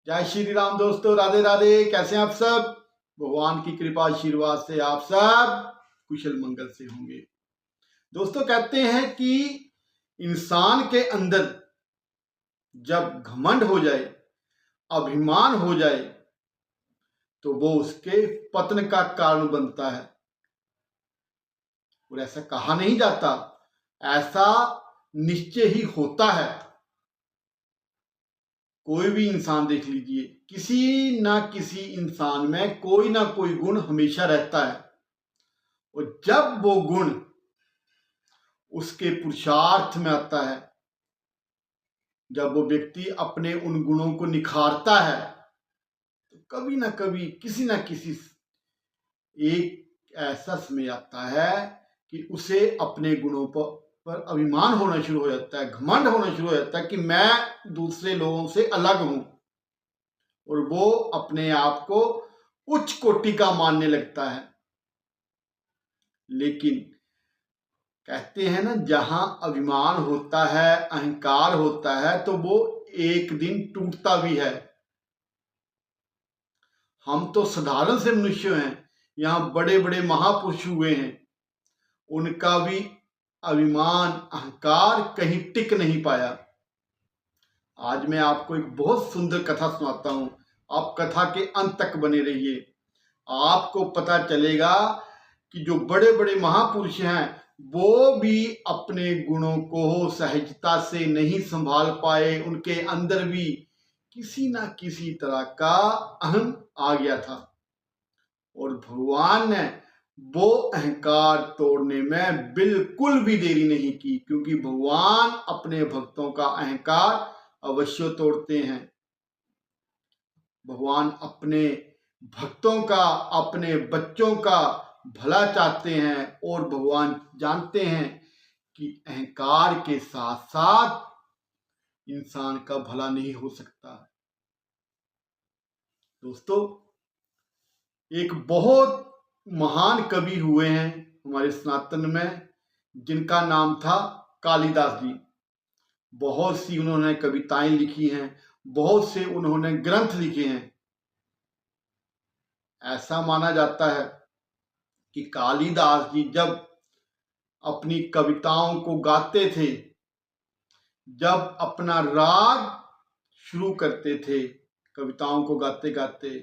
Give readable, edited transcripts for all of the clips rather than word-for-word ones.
जय श्री राम दोस्तों, राधे राधे। कैसे हैं आप सब? भगवान की कृपा आशीर्वाद से आप सब कुशल मंगल से होंगे। दोस्तों, कहते हैं कि इंसान के अंदर जब घमंड हो जाए, अभिमान हो जाए, तो वो उसके पतन का कारण बनता है। और ऐसा कहा नहीं जाता, ऐसा निश्चय ही होता है। कोई भी इंसान देख लीजिए, किसी ना किसी इंसान में कोई ना कोई गुण हमेशा रहता है। और जब वो गुण उसके पुरुषार्थ में आता है, जब वो व्यक्ति अपने उन गुणों को निखारता है, तो कभी ना कभी किसी ना किसी एक ऐसा समय आता है कि उसे अपने गुणों पर अभिमान होना शुरू हो जाता है, घमंड होना शुरू हो जाता है कि मैं दूसरे लोगों से अलग हूं। और वो अपने आप को उच्च कोटि का मानने लगता है। लेकिन कहते हैं ना, जहां अभिमान होता है, अहंकार होता है, तो वो एक दिन टूटता भी है। हम तो साधारण से मनुष्य हैं, यहाँ बड़े बड़े महापुरुष हुए हैं, उनका भी अभिमान अहंकार कहीं टिक नहीं पाया। आज मैं आपको एक बहुत सुंदर कथा सुनाता हूं। आप कथा के अंत तक बने रहिए। आपको पता चलेगा कि जो बड़े बड़े महापुरुष हैं, वो भी अपने गुणों को सहजता से नहीं संभाल पाए। उनके अंदर भी किसी ना किसी तरह का अहम आ गया था, और भगवान ने वो अहंकार तोड़ने में बिल्कुल भी देरी नहीं की, क्योंकि भगवान अपने भक्तों का अहंकार अवश्य तोड़ते हैं। भगवान अपने भक्तों का, अपने बच्चों का भला चाहते हैं, और भगवान जानते हैं कि अहंकार के साथ साथ इंसान का भला नहीं हो सकता। दोस्तों, एक बहुत महान कवि हुए हैं हमारे सनातन में, जिनका नाम था कालिदास जी। बहुत सी उन्होंने कविताएं लिखी हैं, बहुत से उन्होंने ग्रंथ लिखे हैं। ऐसा माना जाता है कि कालिदास जी जब अपनी कविताओं को गाते थे, जब अपना राग शुरू करते थे कविताओं को गाते गाते,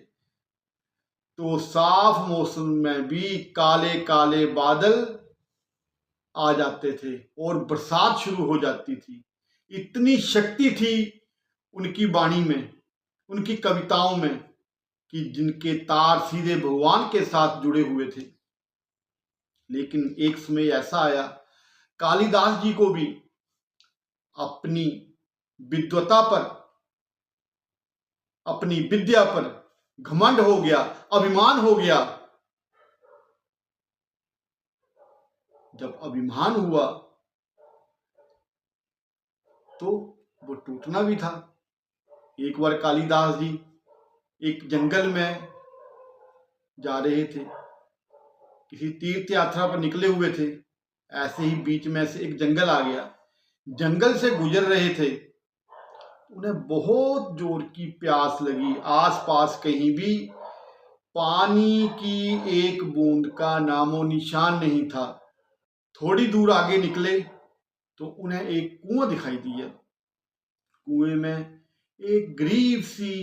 तो साफ मौसम में भी काले काले बादल आ जाते थे और बरसात शुरू हो जाती थी। इतनी शक्ति थी उनकी वाणी में, उनकी कविताओं में, कि जिनके तार सीधे भगवान के साथ जुड़े हुए थे। लेकिन एक समय ऐसा आया, कालिदास जी को भी अपनी विद्वता पर, अपनी विद्या पर घमंड हो गया, अभिमान हो गया। जब अभिमान हुआ तो वो टूटना भी था। एक बार कालिदास जी एक जंगल में जा रहे थे, किसी तीर्थ यात्रा पर निकले हुए थे। ऐसे ही बीच में से एक जंगल आ गया। जंगल से गुजर रहे थे, उन्हें बहुत जोर की प्यास लगी। आसपास कहीं भी पानी की एक बूंद का नामो निशान नहीं था। थोड़ी दूर आगे निकले तो उन्हें एक कुआं दिखाई दिया। कुएं में एक गरीब सी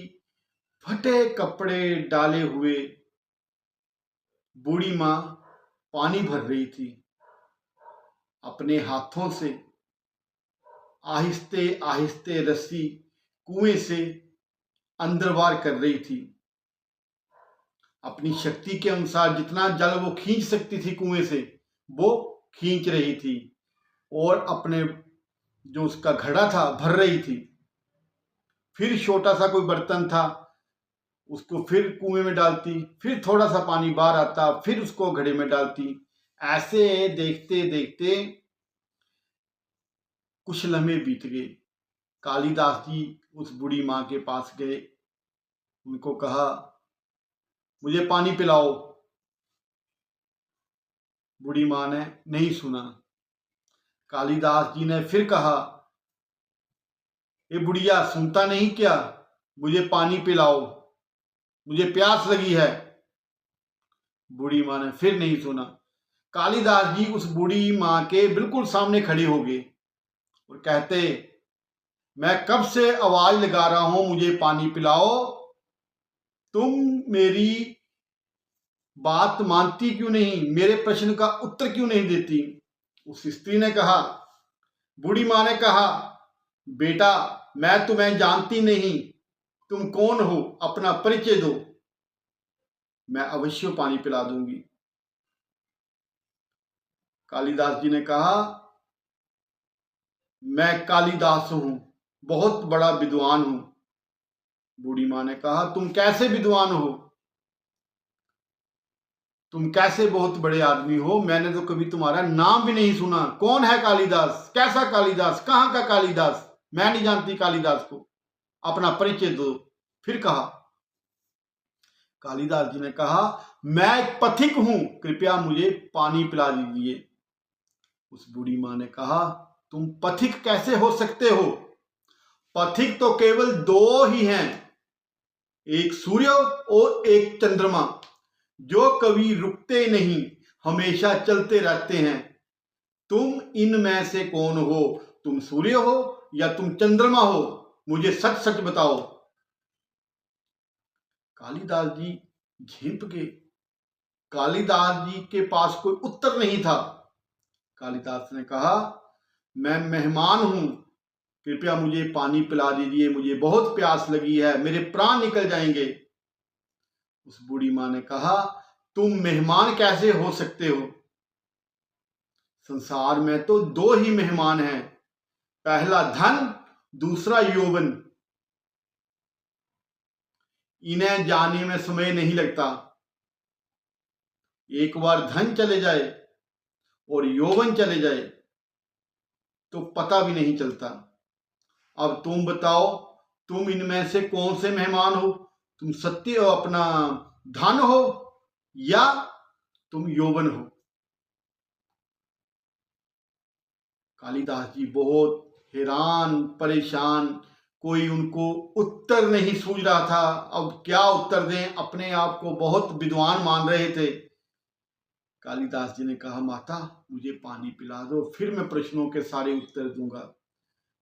फटे कपड़े डाले हुए बूढ़ी माँ पानी भर रही थी। अपने हाथों से आहिस्ते आहिस्ते रस्सी कुएं से अंदर बाहर कर रही थी। अपनी शक्ति के अनुसार जितना जल वो खींच सकती थी कुएं से, वो खींच रही थी, और अपने जो उसका घड़ा था भर रही थी। फिर छोटा सा कोई बर्तन था, उसको फिर कुएं में डालती, फिर थोड़ा सा पानी बाहर आता, फिर उसको घड़े में डालती। ऐसे देखते देखते कुछ लम्हे बीत गए। कालिदास जी उस बूढ़ी माँ के पास गए, उनको कहा, मुझे पानी पिलाओ। बूढ़ी माँ ने नहीं सुना। कालिदास जी ने फिर कहा, ये बुढ़िया सुनता नहीं क्या? मुझे पानी पिलाओ, मुझे प्यास लगी है। बूढ़ी माँ ने फिर नहीं सुना। कालिदास जी उस बूढ़ी माँ के बिल्कुल सामने खड़े हो गए और कहते, मैं कब से आवाज लगा रहा हूं मुझे पानी पिलाओ, तुम मेरी बात मानती क्यों नहीं, मेरे प्रश्न का उत्तर क्यों नहीं देती। उस स्त्री ने कहा, बूढ़ी माँ ने कहा, बेटा मैं तुम्हें जानती नहीं, तुम कौन हो, अपना परिचय दो, मैं अवश्य पानी पिला दूंगी। कालिदास जी ने कहा, मैं कालिदास हूं, बहुत बड़ा विद्वान हूं। बूढ़ी माँ ने कहा, तुम कैसे विद्वान हो, तुम कैसे बहुत बड़े आदमी हो, मैंने तो कभी तुम्हारा नाम भी नहीं सुना। कौन है कालिदास, कैसा कालिदास, कहां का कालिदास, मैं नहीं जानती कालिदास को, अपना परिचय दो। फिर कहा, कालिदास जी ने कहा, मैं एक पथिक हूं, कृपया मुझे पानी पिला दीजिए। उस बूढ़ी माँ ने कहा, तुम पथिक कैसे हो सकते हो, पथिक तो केवल दो ही हैं, एक सूर्य और एक चंद्रमा, जो कभी रुकते नहीं, हमेशा चलते रहते हैं। तुम इनमें से कौन हो, तुम सूर्य हो या तुम चंद्रमा हो, मुझे सच सच बताओ। कालिदास जी झिंप गए। कालिदास जी के पास कोई उत्तर नहीं था। कालिदास ने कहा, मैं मेहमान हूं, कृपया मुझे पानी पिला दीजिए, मुझे बहुत प्यास लगी है, मेरे प्राण निकल जाएंगे। उस बूढ़ी माँ ने कहा, तुम मेहमान कैसे हो सकते हो, संसार में तो दो ही मेहमान हैं, पहला धन, दूसरा यौवन, इन्हें जाने में समय नहीं लगता। एक बार धन चले जाए और यौवन चले जाए तो पता भी नहीं चलता। अब तुम बताओ, तुम इनमें से कौन से मेहमान हो, तुम सत्य हो, अपना धन हो या तुम यौवन हो। कालिदास जी बहुत हैरान परेशान, कोई उनको उत्तर नहीं सूझ रहा था। अब क्या उत्तर दें, अपने आप को बहुत विद्वान मान रहे थे। कालिदास जी ने कहा, माता मुझे पानी पिला दो, फिर मैं प्रश्नों के सारे उत्तर दूंगा।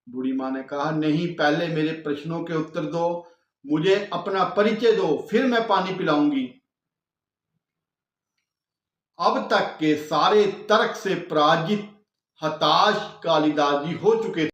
बूढ़ी माँ ने कहा, नहीं, पहले मेरे प्रश्नों के उत्तर दो, मुझे अपना परिचय दो, फिर मैं पानी पिलाऊंगी। अब तक के सारे तर्क से पराजित हताश कालिदास जी हो चुके थे।